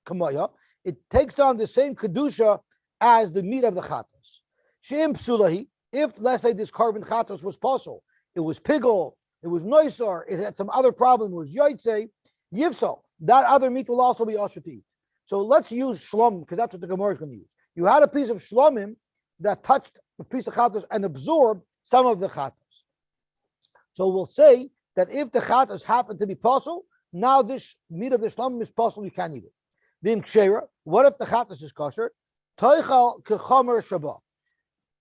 kamoya, it takes on the same kedusha as the meat of the chatos. Shem psulahi, if let's say this carbon chatos was possible, it was pigel, it was noisar, it had some other problem, it was yoitze, yivso, that other meat will also be usher to eat. So let's use shlom, because that's what the Gemara is going to use. You had a piece of shlomim that touched a piece of chatos and absorbed some of the chatos. So we'll say that if the chatos happen to be possible, now this meat of the shlomim is possible, you can't eat it. Vim kshera, what if the chatos is kosher? Toichal kechomer shabbat.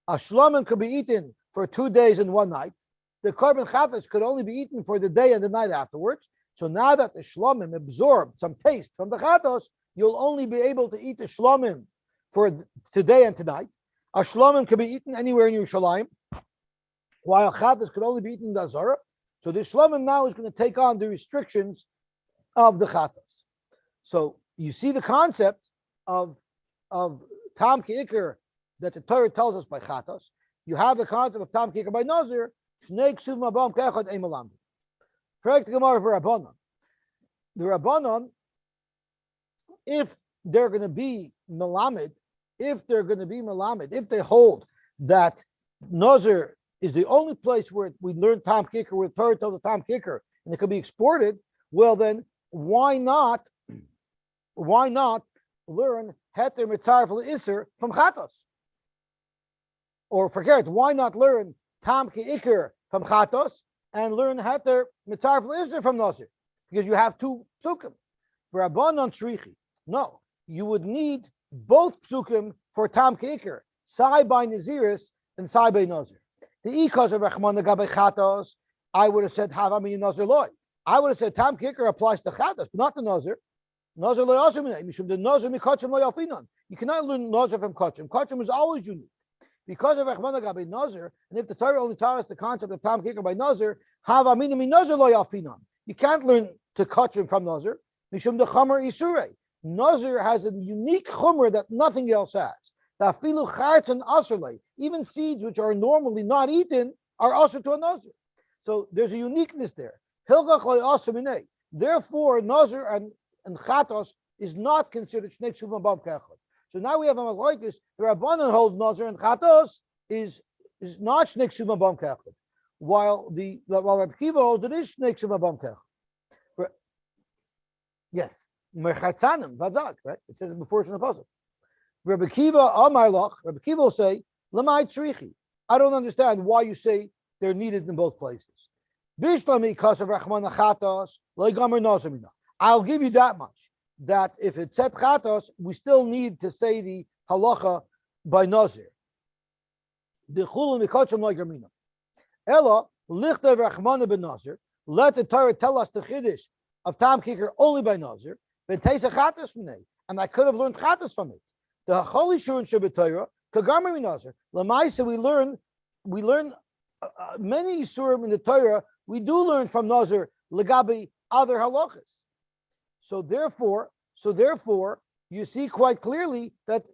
A shlomim could be eaten for 2 days and 1 night, the korban chatas could only be eaten for the day and the night afterwards. So now that the shlomim absorbed some taste from the chatos, you'll only be able to eat the shlomim for today and tonight. A shlomim can be eaten anywhere in Yerushalayim, while chatas could only be eaten in the Azara. So the shlomim now is going to take on the restrictions of the chatas. So you see the concept of tam ki'ikr that the Torah tells us by chatas. You have the concept of tam ki'ikr by Nazir. Shnei ksuv mabam kechad ein melamdim. Correct Gemara for Rabbanon. The Rabbanon, if they're going to be melamed, if they hold that Nazir is the only place where we learn tam kicker, where the Torah tells the tam kicker, and it could be exported, well then, why not learn heter mitzaref l'isser from chatos? Or forget, why not learn tam kicker from chatos and learn heter mitzaref l'isser from Nazir? Because you have two psukim. For Rabbanon tzrichi. No, you would need both psukim for tam kicker, sai by Naziris and sai by Nazir. The ikos of Rachman Gabe Chatos, I would have said Havamini Nazir loy. I would have said Tam Kicker applies to Chatos, but not to Nazir. Nazir loy also mishum the Nazir mikachim loy alfinon. You cannot learn Nazir from Kachim. Kachim is always unique. Because of Rachman Gabe Nazir, and if the Torah only taught us the concept of Tam Kicker by Nazir, Havamini mi Nazir loy alfinon. You can't learn to Kachim from Nazir. Mishum the Chamer Isurei. Nazir has a unique Chomer that nothing else has. Even seeds which are normally not eaten are also to a Nazir. So there's a uniqueness there. Therefore, Nazir and Chatos is not considered Shnei Ksuvim above Kechot. So now we have a Machlokes. The Rabbanan holds Nazir and Chatos is not Shnei Ksuvim above Kechot, while Rabbi Kiva holds it is Shnei Ksuvim above Kechot. Yes, Merchatzanim Vazak, right? It says it before it's in the puzzle. Rabbi Kiva will say, Lamai Tzrichi. I don't understand why you say they're needed in both places. I'll give you that much, that if it said chatos, we still need to say the halacha by Nazir. Ella, lichter v'rachmana ben Nazir, let the Torah tell us the chiddush of tam kicker only by Nazir, and I could have learned chatos from it. The Holy Shurun Shabbatayra, Kagamari Nazir. Lamaisa, we learn many Yisurim in the Torah. We do learn from Nazir legabi other halachas. So therefore, you see quite clearly that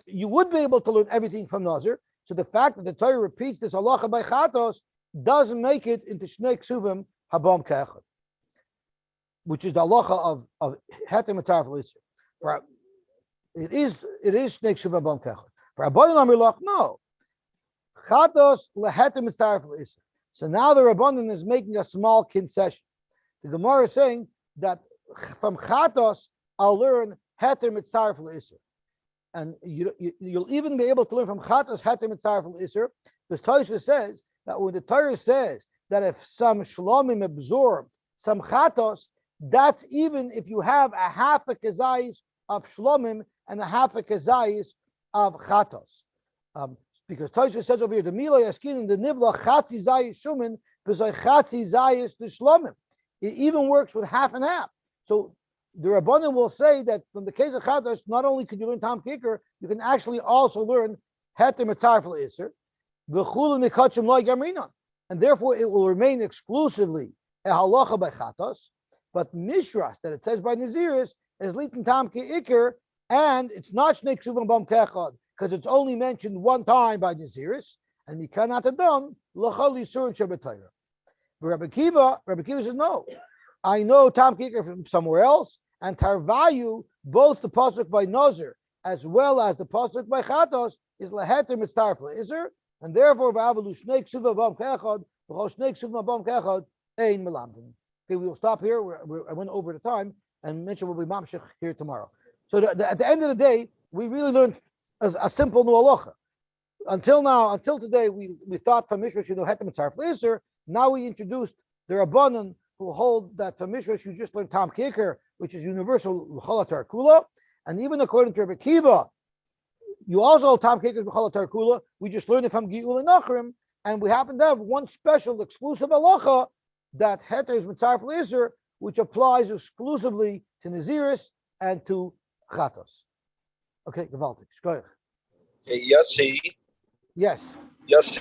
you would be able to learn everything from Nazir. So the fact that the Torah repeats this halacha by Chatos doesn't make it into Shnei Ksuvim Habam Kechad, which is the halacha of Heter Mitzaref L'Isser. It is Shnei Ksuvim Habam Kechad. For Rabbanan Amrilach, no. Chatos leheter mitzaref l'isser. So now the Rabbanan is making a small concession. The Gemara is saying that from Chatos I'll learn heter mitzaref l'isser, and you'll even be able to learn from Chatos heter mitzaref l'isser. Because Tosha says that when the Torah says that if some shlomim absorb some Chatos, that's even if you have a half a kezayis of shlomim and a half a kezayis of chatos, because Tosha says over here the mila yaskin and the nibla chatzi zayis shumin b'zay chatzi zayis the shlomim. It even works with half and half. So the Rabbanan will say that from the case of chatos, not only could you learn tam kicker, you can actually also learn heter mitzaref l'isser v'chulu mikachim loy gamrinon, and therefore it will remain exclusively a halacha by chatos. But mishras that it says by Naziris is litin tam kicker. And it's not Shnei Ksuvim Bam Kechad because it's only mentioned one time by Naziris, and we cannot adam l'chol yisur shabbatayra. Rabbi Kiva says no. I know Tam Kicker from somewhere else, and Tarvayu, both the pasuk by Nazir as well as the pasuk by Chatos is leheter mitzaref l'isser, and therefore v'avalu Shnei Ksuvim Bam Kechad v'chol Shnei Ksuvim Bam Kechad ein melamdim. Okay, we will stop here. I went over the time and mentioned we'll be mamshich here tomorrow. So at the end of the day, we really learned a simple new halacha. Until today, we thought from Mishrash you know heter mitzaref l'isser. Now we introduced the Rabbanan who hold that from Mishrash you just learn tam kicker, which is universal l'chol haTorah kula, and even according to Rabbi Kiva, you also hold tam kicker l'chol haTorah kula. We just learned it from Giul and Nachrim, And we happen to have one special exclusive halacha that heter is mitzaref l'isur, which applies exclusively to Naziris and to Chatos. Okay, gewaltig. Shkoyach. Yosy, Yes. Yosy,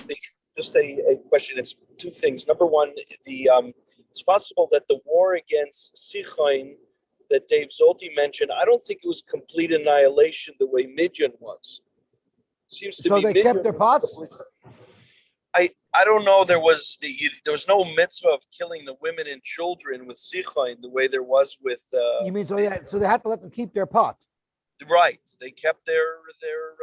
just a question. It's two things. Number one, it's possible that the war against Sichain that Dave Zolti mentioned, I don't think it was complete annihilation the way Midyan was. Seems to So be they Midyan kept their was pots? complete- I don't know. There was no mitzvah of killing the women and children with Sichain the way there was with You mean so they had to let them keep their pot? right. They kept their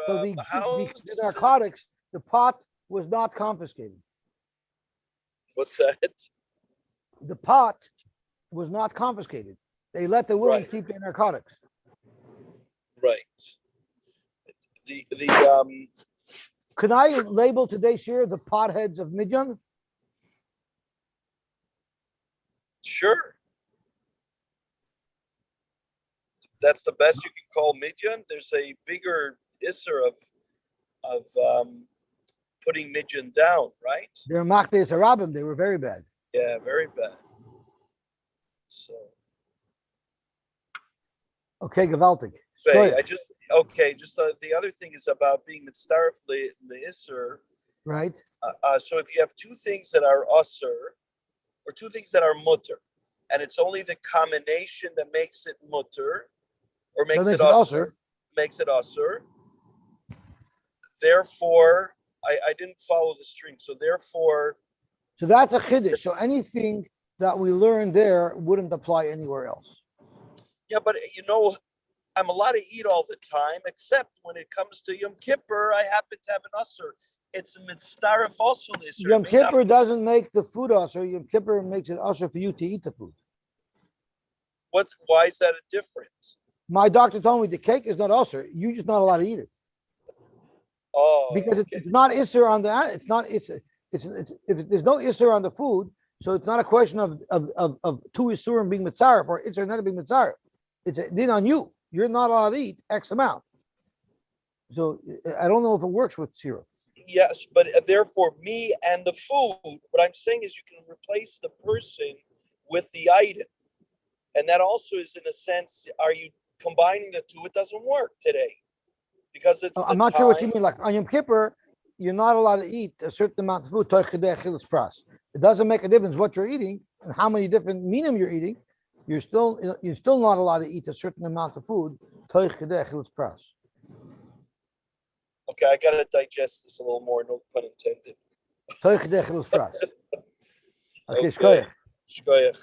So the house. narcotics, the pot was not confiscated. What's that? The pot was not confiscated. They let the women Right. keep their narcotics. Right. Can I label today's share the potheads of Midyan? Sure. That's the best you can call Midyan. There's a bigger isser of putting Midyan down, right? They're Machdes Arabim. They were very bad. Yeah, very bad. So Okay, gewaltig. okay, Shkoyach, just the other thing is about being mitzaref the isser. right? So if you have two things that are usser or two things that are mutter, and it's only the combination that makes it mutter or makes That it makes it usser, usser. makes it usser. Therefore, I didn't follow the string. So therefore, So that's a chiddush. So anything that we learned there wouldn't apply anywhere else. yeah, but I'm allowed to eat all the time, except when it comes to Yom Kippur, I happen to have an usser. It's a mitzaref also isser. Yom Kippur doesn't make the food usher. Yom Kippur makes it usher for you to eat the food. Why is that a difference? My doctor told me the cake is not usher. You're just not allowed to eat it Oh, because okay. it's not isser on the. It's not. It's if there's no isser on the food, so it's not a question of two isurim being mitzaref or isser not being mitzaref. It's a din on you. You're not allowed to eat X amount. So I don't know if it works with syrup. Yes, but therefore, me and the food, what I'm saying is you can replace the person with the item. And that also is, in a sense, are you combining the two? It doesn't work today because it's I'm not sure what you mean. Like on Yom Kippur, you're not allowed to eat a certain amount of food. It doesn't make a difference what you're eating and how many different minim you're eating. You're still not allowed to eat a certain amount of food. Okay, I got to digest this a little more, no pun intended. Okay, Okay. Shkoyach.